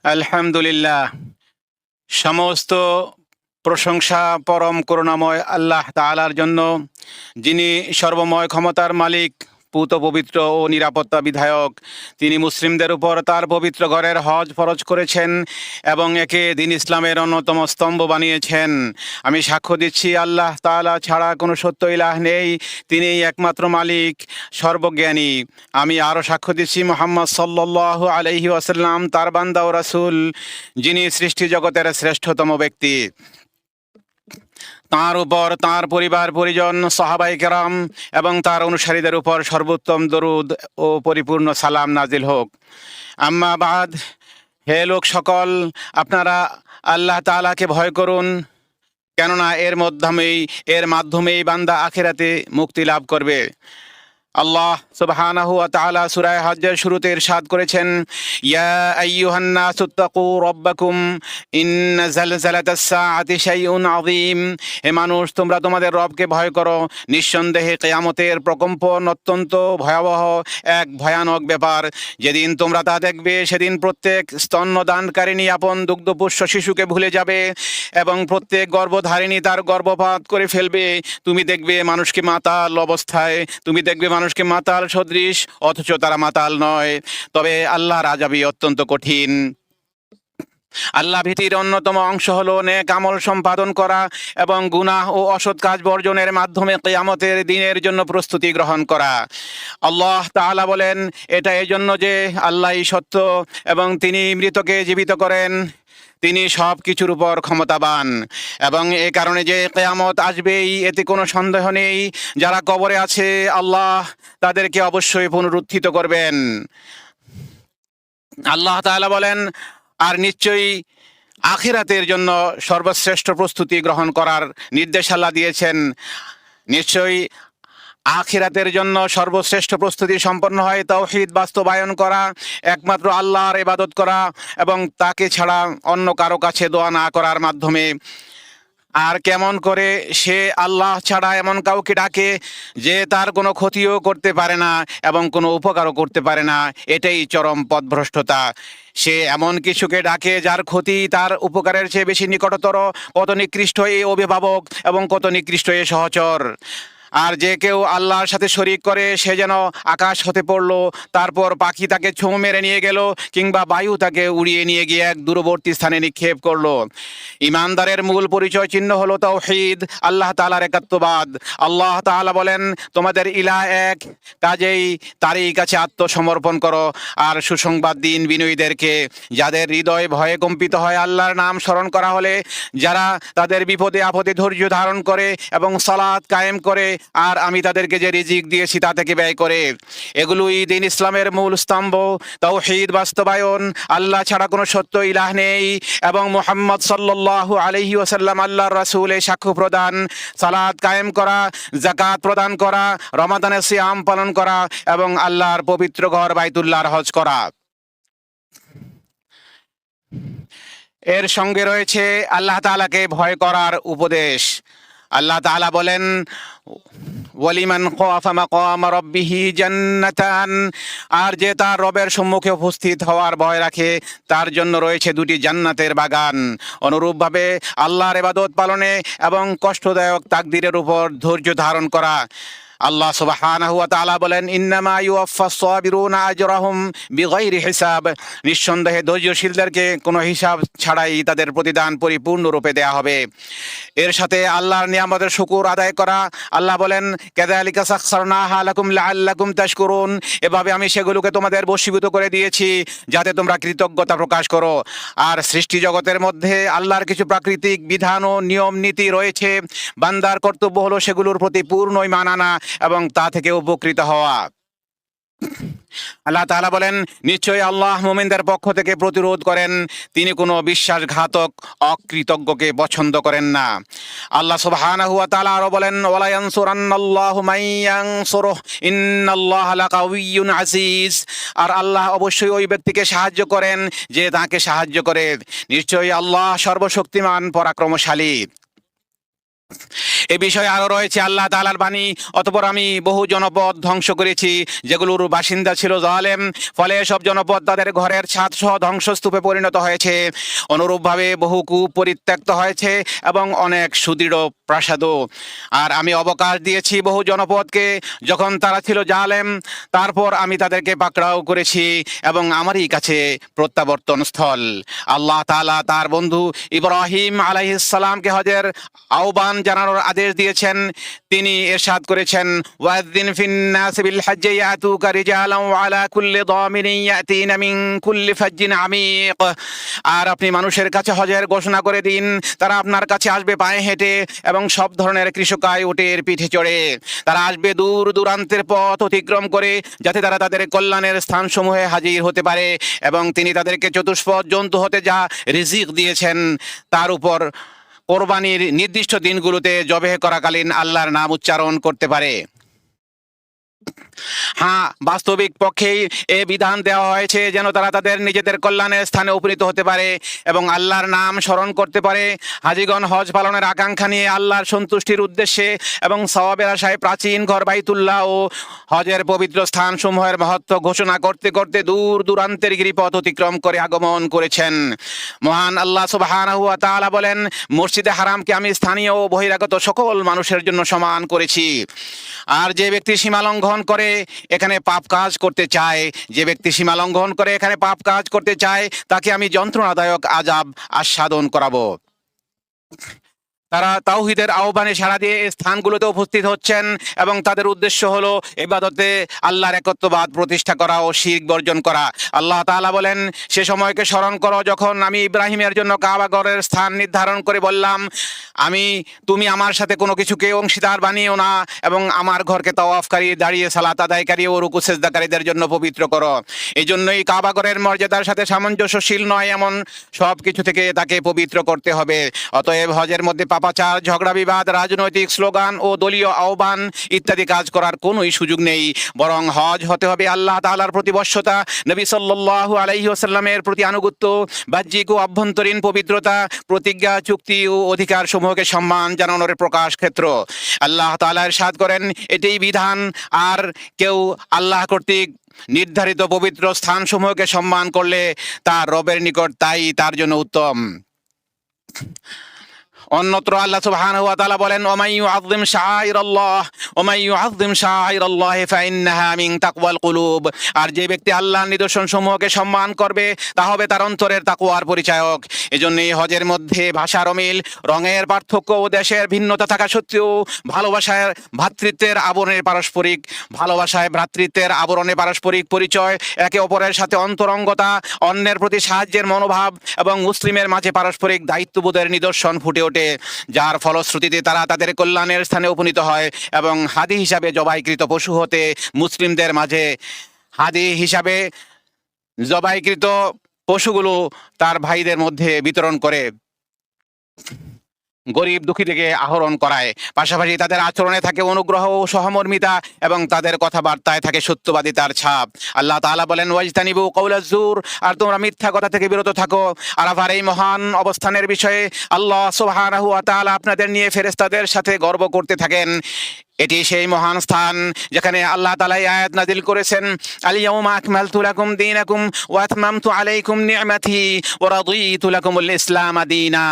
আলহামদুলিল্লাহ। সমস্ত প্রশংসা পরম করুণাময় আল্লাহ তাআলার জন্য, যিনি সর্বময় ক্ষমতার মালিক, পূত পবিত্র ও নিরাপত্তা বিধায়ক। তিনি মুসলিমদের উপর তার পবিত্র ঘরের হজ ফরজ করেছেন এবং একে দিন ইসলামের অন্যতম স্তম্ভ বানিয়েছেন। আমি সাক্ষ্য দিচ্ছি আল্লাহ তাআলা ছাড়া কোনো সত্য ইলাহ নেই, তিনিই একমাত্র মালিক, সর্বজ্ঞানী। আমি আরও সাক্ষ্য দিচ্ছি মুহাম্মদ সাল্লাল্লাহু আলাইহি ওয়াসাল্লাম তার বান্দা ও রাসূল, যিনি সৃষ্টি জগতের শ্রেষ্ঠতম ব্যক্তি। তাঁর উপর, তাঁর পরিবার পরিজন, সাহাবায়ে কেরাম এবং তার অনুসারীদের উপর সর্বোত্তম দরুদ ও পরিপূর্ণ সালাম নাজিল হোক। আম্মা বাদ, হে লোক সকল, আপনারা আল্লাহ তাআলাকে ভয় করুন, কেননা এর মাধ্যমেই বান্দা আখিরাতে মুক্তি লাভ করবে। আল্লাহ সুবহানাহু ওয়া তাআলা সূরা হজ্জের শুরুতে ইরশাদ করেছেন, ইয়া আইয়ুহান নাসু তাকু রাব্বাকুম ইন্না জালজালাতাস সাআতি শাইউন আযীম। হে মানুষ, তোমরা তোমাদের রবকে ভয় করো, নিঃসন্দেহে কিয়ামতের প্রকম্পন অত্যন্ত ভয়াবহ এক ভয়ানক ব্যাপার। যেদিন তোমরা তা দেখবে, সেদিন প্রত্যেক স্তন্যদানকারিণী আপন দুগ্ধপুষ্য শিশুকে ভুলে যাবে এবং প্রত্যেক গর্ভধারিণী তার গর্ভপাত করে ফেলবে। তুমি দেখবে মানুষকে মাতাল সদৃশ, অথচ তারা মাতাল নয়। তবে আল্লাহর আযাবই অত্যন্ত কঠিন। আল্লাহ ভীতির অন্যতম অংশ হলো নেক আমল সম্পাদন করা এবং গুনাহ ও অসৎ কাজ বর্জনের মাধ্যমে কিয়ামতের দিনের জন্য প্রস্তুতি গ্রহণ করা। আল্লাহ তাআলা বলেন, এটা এজন্য যে আল্লাহই সত্য এবং তিনি মৃতকে জীবিত করেন, তিনি সব কিছুর উপর ক্ষমতাবান। এবং এ কারণে যে কিয়ামত আসবেই, এতে কোনো সন্দেহ নেই। যারা কবরে আছে, আল্লাহ তাদেরকে অবশ্যই পুনরুত্থিত করবেন। আল্লাহ তাআলা বলেন, আর নিশ্চয়ই আখিরাতের জন্য সর্বশ্রেষ্ঠ প্রস্তুতি গ্রহণ করার নির্দেশ আল্লাহ দিয়েছেন। নিশ্চয়ই আখিরাতের জন্য সর্বশ্রেষ্ঠ প্রস্তুতি সম্পন্ন হয় তাওহীদ বাস্তবায়ন করা, একমাত্র আল্লাহর ইবাদত করা এবং তাকে ছাড়া অন্য কারো কাছে দোয়া না করার মাধ্যমে। আর কেমন করে সে আল্লাহ ছাড়া এমন কাউকে ডাকে যে তার কোনো ক্ষতিও করতে পারে না এবং কোনো উপকারও করতে পারে না, এটাই চরম পথভ্রষ্টতা। সে এমন কিছুকে ডাকে যার ক্ষতি তার উপকারের চেয়ে বেশি নিকটতর। কত নিকৃষ্ট এই অভিভাবক এবং কত নিকৃষ্ট এই সহচর। আর যে কেউ আল্লাহর সাথে শরিক করে, সে যেন আকাশ হতে পড়লো, তারপর পাখি তাকে ছোঁ মেরে নিয়ে গেল, কিংবা বায়ু তাকে উড়িয়ে নিয়ে গিয়ে এক দূরবর্তী স্থানে নিক্ষেপ করলো। ইমানদারের মূল পরিচয় চিহ্ন হলো তাওহীদ, আল্লাহ তাআলার একাত্মবাদ। আল্লাহ তাআলা বলেন, তোমাদের ইলাহ এক, কাজেই তারই কাছে আত্মসমর্পণ করো। আর সুসংবাদ দিন বিনয়ীদেরকে, যাদের হৃদয় ভয়ে কম্পিত হয় আল্লাহর নাম স্মরণ করা হলে, যারা তাদের বিপদে আপদে ধৈর্য ধারণ করে এবং সালাত কায়েম করে, আর আমি তাদেরকে যে রিজিক দিয়েছি তা থেকে ব্যয় করে। এগুলোই দিন ইসলামের মূল স্তম্ভ। তাওহীদ বাস্তবায়ন, আল্লাহ ছাড়া কোনো সত্য ইলাহ নেই এবং মুহাম্মদ সাল্লাল্লাহু আলাইহি ওয়াসাল্লাম আল্লাহর রাসূল এ সাক্ষ্য প্রদান, সালাত কায়েম করা, যাকাত প্রদান করা, রমাদানের সিয়াম পালন করা এবং আল্লাহর পবিত্র ঘর বাইতুল্লাহর হজ করা। এর সঙ্গে রয়েছে আল্লাহ তাআলাকে ভয় করার উপদেশ। আল্লাহ তাআলা বলেন, ওয়ালিমান খাফা মাকাম রাব্বিহি জান্নাতান। আর যে তার রবের সম্মুখে উপস্থিত হওয়ার ভয় রাখে, তার জন্য রয়েছে দুটি জান্নাতের বাগান। অনুরূপভাবে আল্লাহর ইবাদত পালনে এবং কষ্টদায়ক তাকদীরের উপর ধৈর্য ধারণ করা। আল্লাহ সুবহানাহু ওয়া তাআলা বলেন, ইন্নামা ইউওয়াফাস সাবিরুনা আজরাহুম বিগাইরি হিসাব। নিঃসন্দেহে ধৈর্যশীলদেরকে কোনো হিসাব ছাড়াই তাদের প্রতিদান পরিপূর্ণরূপে দেয়া হবে। এর সাথে আল্লাহর নিয়ামতের শুকর আদায় করা। আল্লাহ বলেন, কাযালিকা সাখখারনাহা লাকুম লাআল্লাকুম তাশকুরুন। এভাবে আমি সেগুলোকে তোমাদের বশীভূত করে দিয়েছি যাতে তোমরা কৃতজ্ঞতা প্রকাশ করো। আর সৃষ্টি জগতের মধ্যে আল্লাহর কিছু প্রাকৃতিক বিধান ও নিয়ম নীতি রয়েছে। বান্দার কর্তব্য হলো সেগুলোর প্রতি পূর্ণ ঈমান আনা এবং তা থেকে উপকৃত হওয়া। আল্লাহ তাআলা বলেন, নিশ্চয়ই আল্লাহ মুমিনদের পক্ষ থেকে প্রতিরোধ করেন, তিনি কোনো বিশ্বাসঘাতক অকৃতজ্ঞকে পছন্দ করেন না। আল্লাহ সুবহানাহু ওয়া তাআলা আরো বলেন, ওয়ালা ইয়ানসুরান্নাল্লাহু মান ইয়ানসুরুহু ইন্নাল্লাহা লাকাওয়িয়্যুন আজিজ। আর আল্লাহ অবশ্যই ওই ব্যক্তিকে সাহায্য করেন যে তাকে সাহায্য করে। নিশ্চয়ই আল্লাহ সর্বশক্তিমান, পরাক্রমশালী। এ বিষয়ে আরো রয়েছে আল্লাহ তাআলার বাণী, অতঃপর আমি বহু জনপদ ধ্বংস করেছি যেগুলোর বাসিন্দা ছিল জালেম, ফলে সব জনপদ তাদের ঘরের ছাদ সহ ধ্বংসস্তূপে পরিণত হয়েছে। অনুরূপভাবে বহু কূপ পরিত্যক্ত হয়েছে এবং অনেক সুদৃঢ় প্রাসাদও। আর আমি অবকাশ দিয়েছি বহু জনপদকে যখন তারা ছিল জালেম, তারপর আমি তাদেরকে পাকড়াও করেছি এবং আমারই কাছে প্রত্যাবর্তন স্থল। আল্লাহ তাআলা তার বন্ধু ইব্রাহিম আলাইহিস সালামকে হজের আহ্বান জানানোর আদেশ দিয়েছেন। তিনি ইরশাদ করেছেন, ওয়াযিন ফিন নাসি বিল হজ্জি ইয়াতুকা রিজালান ওয়া আলা কুল্লি দামিরিন ইয়াতিনা মিন কুল্লি ফাজ্জিন আমিক। আর আপনি মানুষের কাছে হজের ঘোষণা করে দিন, তারা আপনার কাছে আসবে পায়ে হেঁটে এবং সব ধরনের কৃষকায় উটের পিঠে চড়ে। তারা আসবে দূর দূরান্তের পথ অতিক্রম করে, যাতে তারা তাদের কল্যাণের স্থানসমূহে হাজির হতে পারে এবং তিনি তাদেরকে চতুষ্পদ জন্তু হতে যা রিজিক দিয়েছেন তার উপর কোরবানির নির্দিষ্ট দিনগুলোতে জবেহ করাকালীন আল্লাহর নাম উচ্চারণ করতে পারে। হ্যাঁ, বাস্তবিক পক্ষেই এ বিধান দেওয়া হয়েছে যেন তারা তাদের নিজেদের কল্যাণের স্থানে উপনীত হতে পারে এবং আল্লাহর নাম স্মরণ করতে পারে। হাজিগণ হজ পালনের আকাঙ্ক্ষা নিয়ে আল্লাহর সন্তুষ্টির উদ্দেশ্যে এবং সওয়াবের আশায় প্রাচীন ঘর বাইতুল্লাহ ও হজের পবিত্র স্থানসমূহের মহত্ব ঘোষণা করতে করতে দূর দূরান্তের গিরিপথ অতিক্রম করে আগমন করেছেন। মহান আল্লাহ সুবহানাহু ওয়া তাআলা বলেন, মসজিদে হারামকে আমি স্থানীয় ও বহিরাগত সকল মানুষের জন্য সমান করেছি। আর যে ব্যক্তি সীমা লঙ্ঘন করে এখানে পাপ কাজ করতে চায়, যে ব্যক্তি সীমা লঙ্ঘন করে এখানে পাপ কাজ করতে চায়, তাকে আমি যন্ত্রণাদায়ক আযাব আস্বাদন করাবো। তারা তাওহীদের আহ্বানে সাড়া দিয়ে এই স্থানগুলোতে উপস্থিত হচ্ছেন এবং তাদের উদ্দেশ্য হলো ইবাদতে আল্লাহর একত্ববাদ প্রতিষ্ঠা করা ও শিরক বর্জন করা। আল্লাহ তাআলা বলেন, সে সময়কে স্মরণ করো যখন আমি ইব্রাহিমের জন্য কাবা ঘরের স্থান নির্ধারণ করে বললাম, তুমি আমার সাথে কোনো কিছুকে অংশীদার বানিও না এবং আমার ঘরকে তাওয়াফকারী, দাঁড়িয়ে সালাত আদায়কারী ও রুকু সিজদাকারীদের জন্য পবিত্র করো। এই জন্যই কাবা ঘরের মর্যাদার সাথে সামঞ্জস্যশীল নয় এমন সব কিছু থেকে তাকে পবিত্র করতে হবে। অতএব হজের মধ্যে পাপাচার, ঝগড়া বিবাদ, রাজনৈতিক স্লোগান ও দলীয় আহ্বান ইত্যাদি কাজ করার কোনোই সুযোগ নেই, বরং হজ হতে হবে আল্লাহ তাআলার প্রতি বশ্যতা, নবী সাল্লাল্লাহু আলাইহি ওয়াসাল্লামের প্রতি আনুগত্য, বাহ্যিক ও আভ্যন্তরীণ পবিত্রতা, প্রতিজ্ঞা, চুক্তি ও অধিকার সমূহকে সম্মান জানানোর প্রকাশ ক্ষেত্র। আল্লাহ তাআলা ইরশাদ করেন, এটাই বিধান, আর কেউ আল্লাহ কর্তৃক নির্ধারিত পবিত্র স্থানসমূহকে সম্মান করলে তার রবের নিকট তাই তার জন্য উত্তম। অন্যত্র আল্লাহ সুবহানাহু ওয়া তাআলা বলেন, ওমাই ইউআযযিম শাআইরাল্লাহি ফাইন্নাহা মিন তাকওয়াল কুলুব। আর যে ব্যক্তি আল্লাহর নিদর্শনসমূহকে সম্মান করবে তা হবে তার অন্তরের তাকওয়ার পরিচায়ক। এজন্যই হজের মধ্যে ভাষার অমিল, রঙের পার্থক্য ও দেশের ভিন্নতা থাকা সত্ত্বেও ভালোবাসায় ভ্রাতৃত্বের আবরণে পারস্পরিক পরিচয়, একে অপরের সাথে অন্তরঙ্গতা, অন্যের প্রতি সাহায্যের মনোভাব এবং মুসলিমের মাঝে পারস্পরিক দায়িত্ববোধের নিদর্শন ফুটে ওঠে, যার ফলশ্রুতিতে তারা তাদের কল্যাণের স্থানে উপনীত হয় এবং হাদি হিসাবে জবাইকৃত পশু হতে মুসলিমদের মাঝে হাদি হিসাবে জবাইকৃত পশুগুলো তার ভাইদের মধ্যে বিতরণ করে গরিব দুঃখী থেকে আহরণ করায়। পাশাপাশি তাদের আচরণে থাকে অনুগ্রহ ও সহমর্মিতা এবং তাদের কথাবার্তায় থাকে সত্যবাদিতার ছাপ। আল্লাহ তাআলা বলেন, ওয়াজতানিবু কওলাজ জুর, আর তোমরা মিথ্যা কথা থেকে বিরত থাকো। আরাফার এই মহান অবস্থানের বিষয়ে আল্লাহ সুবহানাহু ওয়া তাআলা আপনাদের নিয়ে ফেরেশতাদের সাথে গর্ব করতে থাকেন। এটি সেই মহান স্থান যেখানে আল্লাহ তাআলা এই আয়াত নাযিল করেছেন, আল ইয়াউমা আকমালতু লাকুম দীনাকুম ওয়া আতমামতু আলাইকুম নি'মাতি ওয়া রাদিতু লাকুমুল ইসলাম দীনা।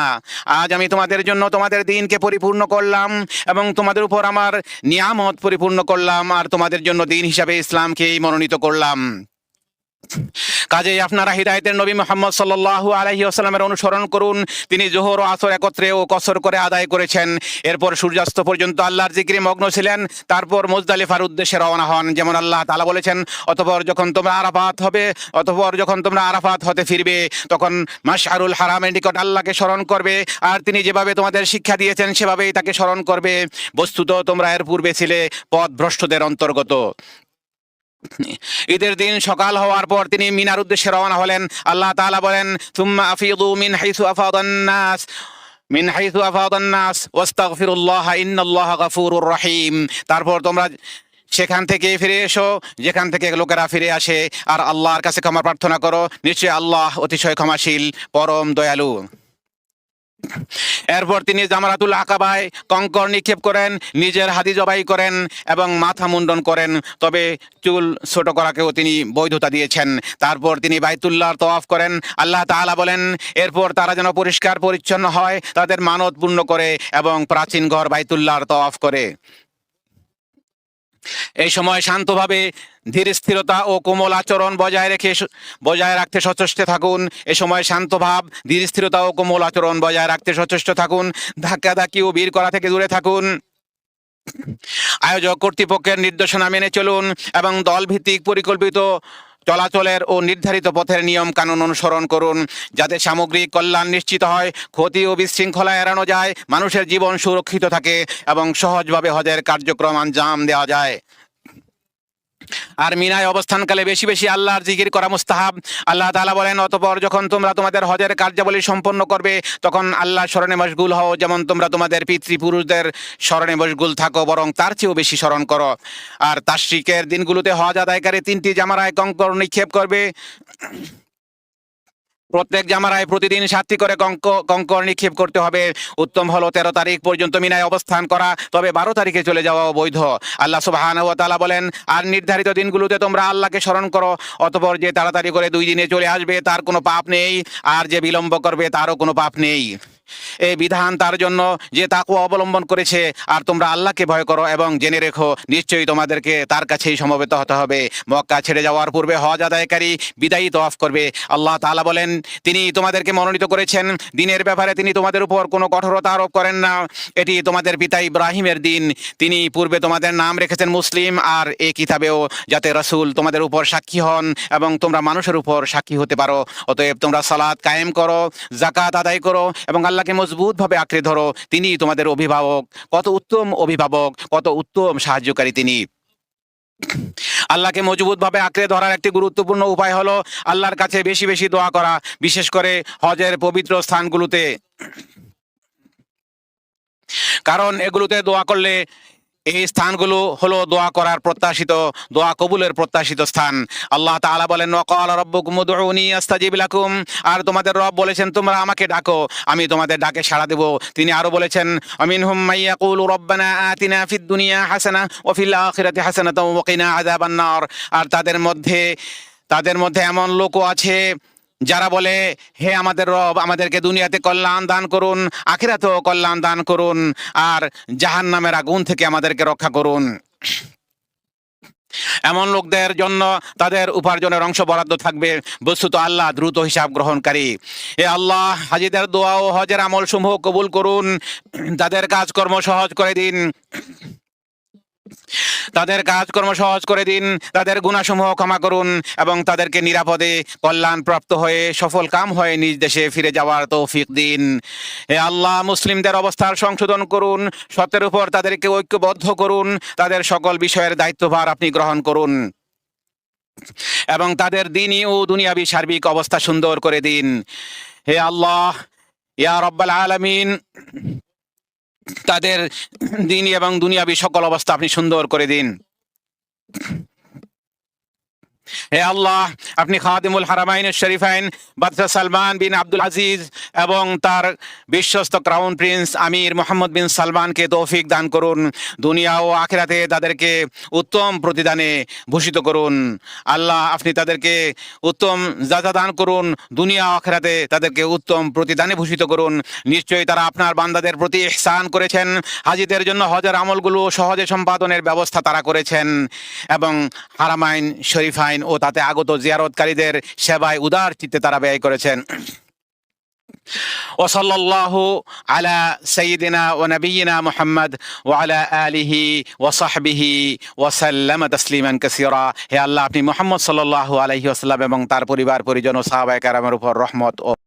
আজ আমি তোমাদের জন্য তোমাদের দ্বীনকে পরিপূর্ণ করলাম এবং তোমাদের উপর আমার নিয়ামত পরিপূর্ণ করলাম, আর তোমাদের জন্য দ্বীন হিসাবে ইসলামকেই মনোনীত করলাম। কাজেই আপনারা হিদায়াতের নবী মুহাম্মদ সাল্লাল্লাহু আলাইহি ওয়াসাল্লামের অনুসরণ করুন। তিনি যোহর ও আসর একত্রে ও কসর করে আদায় করেছেন। এরপর সূর্যাস্ত পর্যন্ত আল্লাহর জিকিরে মগ্ন ছিলেন। তারপর মুজদালিফার উদ্দেশ্যে রওনা হন। যেমন আল্লাহ তাআলা বলেছেন, অতঃপর যখন তোমরা আরাফাত হতে ফিরবে, তখন মাশআরুল হারামের নিকট আল্লাহকে স্মরণ করবে, আর তিনি যেভাবে তোমাদের শিক্ষা দিয়েছেন সেভাবেই তাকে স্মরণ করবে। বস্তুত তোমরা এর পূর্বে ছিলে পথভ্রষ্টদের অন্তর্গত। ঈদের দিন সকাল হওয়ার পর তিনি মিনার উদ্দেশ্যে রওনা হলেন। আল্লাহ তাআলা বলেন, সুম্মা আফিদু মিন হাইসু আফাদান নাস ওয়াস্তাগফিরুল্লাহ ইন্নাল্লাহা গফুরুর রহিম। তারপর তোমরা সেখান থেকে ফিরে এসো যেখান থেকে লোকেরা ফিরে আসে, আর আল্লাহর কাছে ক্ষমা প্রার্থনা করো, নিশ্চয়ই আল্লাহ অতিশয় ক্ষমাশীল, পরম দয়ালু। এরপর তিনি জামারাতুল আকাবায় কঙ্কর নিক্ষেপ করেন, নিজের হাদি জবাই করেন এবং মাথা মুন্ডন করেন, তবে চুল ছোট করাকেও তিনি বৈধতা দিয়েছেন। তারপর তিনি বাইতুল্লাহর তওয়াফ করেন। আল্লাহ তাআলা বলেন, এরপর তারা যেন পরিষ্কার পরিচ্ছন্ন হয়, তাদের মানত পূর্ণ করে এবং প্রাচীন ঘর বাইতুল্লাহর তওয়াফ করে। এই সময় শান্তভাবে ধীর স্থিরতা ও কোমল আচরণ বজায় রাখতে সচেষ্ট থাকুন। এ সময় শান্ত ভাব, ধীর স্থিরতা ও কোমল আচরণ বজায় রাখতে সচেষ্ট থাকুন। ধাক্কাধাক্কি ও ভিড় করা থেকে দূরে থাকুন। আয়োজক কর্তৃপক্ষের নির্দেশনা মেনে চলুন এবং দলভিত্তিক পরিকল্পিত চলাচলের ও নির্ধারিত পথের নিয়ম কানুন অনুসরণ করুন, যাতে সামগ্রিক কল্যাণ নিশ্চিত হয়, ক্ষতি ও বিশৃঙ্খলা এড়ানো যায়, মানুষের জীবন সুরক্ষিত থাকে এবং সহজভাবে হজের কার্যক্রম আঞ্জাম দেওয়া যায়। আর মিনায় অবস্থানকালে বেশি বেশি আল্লাহর জিকির করা মুস্তাহাব। আল্লাহ তাআলা বলেন, অতঃপর যখন তোমরা তোমাদের হজের কার্যাবলী সম্পন্ন করবে, তখন আল্লাহর স্মরণে মশগুল হও, যেমন তোমরা তোমাদের পিতৃপুরুষদের স্মরণে মশগুল থাকো, বরং তার চেয়েও বেশি স্মরণ করো। আর তাশরিকের দিনগুলোতে হজ আদায়কারী 3টি জামারায় কঙ্কর নিক্ষেপ করবে। প্রত্যেক জামারায় প্রতিদিন 7টি করে কঙ্কর নিক্ষেপ করতে হবে। উত্তম হলো 13 তারিখ পর্যন্ত মিনায় অবস্থান করা, তবে 12 তারিখে চলে যাওয়াও বৈধ। আল্লাহ সুবহানাহু ওয়া তাআলা বলেন, আর নির্ধারিত দিনগুলোতে তোমরা আল্লাহকে স্মরণ করো, অতঃপর যে তাড়াতাড়ি করে 2 দিনে চলে আসবে তার কোনো পাপ নেই, আর যে বিলম্ব করবে তারও কোনো পাপ নেই। এই বিধান তার জন্য যে তাকওয়া অবলম্বন করেছে। আর তোমরা আল্লাহকে ভয় করো এবং জেনে রেখো, নিশ্চয়ই তোমাদেরকে তার কাছেই সমবেত হতে হবে। মক্কা ছেড়ে যাওয়ার পূর্বে হজ আদায়কারী বিদায়ী তওয়াফ করবে। আল্লাহ তাআলা বলেন, তিনি তোমাদেরকে মনোনীত করেছেন, দিনের ব্যাপারে তিনি তোমাদের উপর কোনো কঠোরতা আরোপ করেন না। এটি তোমাদের পিতা ইব্রাহিমের দিন। তিনি পূর্বে তোমাদের নাম রেখেছেন মুসলিম, আর এই কিতাবেও, যাতে রাসূল তোমাদের উপর সাক্ষী হন এবং তোমরা মানুষের উপর সাক্ষী হতে পারো। অতএব তোমরা সালাত কায়েম করো, যাকাত আদায় করো এবং আল্লাহকে মজবুতভাবে আঁকড়ে ধরো। তিনি তোমাদের অভিভাবক, কত উত্তম অভিভাবক, কত উত্তম সাহায্যকারী তিনি। আল্লাহকে মজবুতভাবে আঁকড়ে ধরার একটি গুরুত্বপূর্ণ উপায় হলো আল্লাহর কাছে বেশি বেশি দোয়া করা, বিশেষ করে হজের পবিত্র স্থানগুলোতে, কারণ এগুলোতে দোয়া করলে, এই স্থানগুলো হলো দোয়া করার প্রত্যাশিত, দোয়া কবুলের প্রত্যাশিত স্থান। আল্লাহ তাআলা বলেন, ওয়াকালা রাব্বুকুম উদউনি আস্তাজিব লাকুম, আর তোমাদের রব বলেছেন, তোমরা আমাকে ডাকো, আমি তোমাদের ডাকে সাড়া দেব। তিনি আরো বলেছেন, আমিনহুম মাইয়াকুলু রব্বানা আতিনা ফিদ দুনিয়া হাসানা ওয়া ফিল আখিরাতি হাসানাতাও ওয়া কিনা আযাবান নার, আর তাদের মধ্যে এমন লোকও আছে যারা বলে, হে আমাদের রব, আমাদেরকে দুনিয়াতে কল্যাণ দান করুন, আখিরাতেও কল্যাণ দান করুন, আর জাহান্নামের আগুন থেকে আমাদেরকে রক্ষা করুন। এমন লোকদের জন্য তাদের উপার্জনের অংশ বরাদ্দ থাকবে। বস্তুত আল্লাহ দ্রুত হিসাব গ্রহণকারী। হে আল্লাহ, হাজিদের দোয়া ও হজের আমল সমূহ কবুল করুন, তাদের কাজকর্ম সহজ করে দিন, তাদের গুনাহসমূহ ক্ষমা করুন এবং তাদেরকে নিরাপদে কল্যাণপ্রাপ্ত হয়ে সফল কাম হয়ে নিজ দেশে ফিরে যাওয়ার তৌফিক দিন। হে আল্লাহ, মুসলিমদের অবস্থার সংশোধন করুন, সত্যের উপর তাদেরকে ঐক্যবদ্ধ করুন, তাদের সকল বিষয়ের দায়িত্বভার আপনি গ্রহণ করুন এবং তাদের দ্বীনি ও দুনিয়াবি সার্বিক অবস্থা সুন্দর করে দিন। হে আল্লাহ, ইয়া রাব্বাল আলামিন, তাদের দ্বীনি এবং দুনিয়াবি সকল অবস্থা আপনি সুন্দর করে দিন। হে আল্লাহ, আপনি খাদিমুল হারামাইন শরীফাইন বাদশাহ সালমান বিন আব্দুল আজিজ এবং তার বিশ্বস্ত ক্রাউন প্রিন্স আমির মোহাম্মদ বিন সালমানকে তৌফিক দান করুন। দুনিয়া ও আখিরাতে তাদেরকে উত্তম প্রতিদানে ভূষিত করুন। আল্লাহ, আপনি তাদেরকে উত্তম যাজা দান করুন, দুনিয়া ও আখিরাতে তাদেরকে উত্তম প্রতিদানে ভূষিত করুন। নিশ্চয়ই তারা আপনার বান্দাদের প্রতি ইহসান করেছেন। হাজিদের জন্য হজের আমলগুলো সহজে সম্পাদনের ব্যবস্থা তারা করেছেন এবং হারামাইন শরীফাইন ও তাতে আগত জিয়ারতকারীদের সেবায় উদার চিত্তে তারা ব্যয় করেছেন। ওয়া সাল্লাল্লাহু আলা সাইয়্যিদিনা ওয়া নাবিয়িনা মুহাম্মদ ওয়া আলা আলিহি ওয়া সাহবিহি ওয়া সাল্লামা তাসলিমান কাসীরা। হে আল্লাহ, আপনি মুহাম্মদ সাল্লাল্লাহু আলাইহি ওয়াসাল্লাম এবং তার পরিবার পরিজন ও সাহাবায়ে কেরামের উপর রহমত ও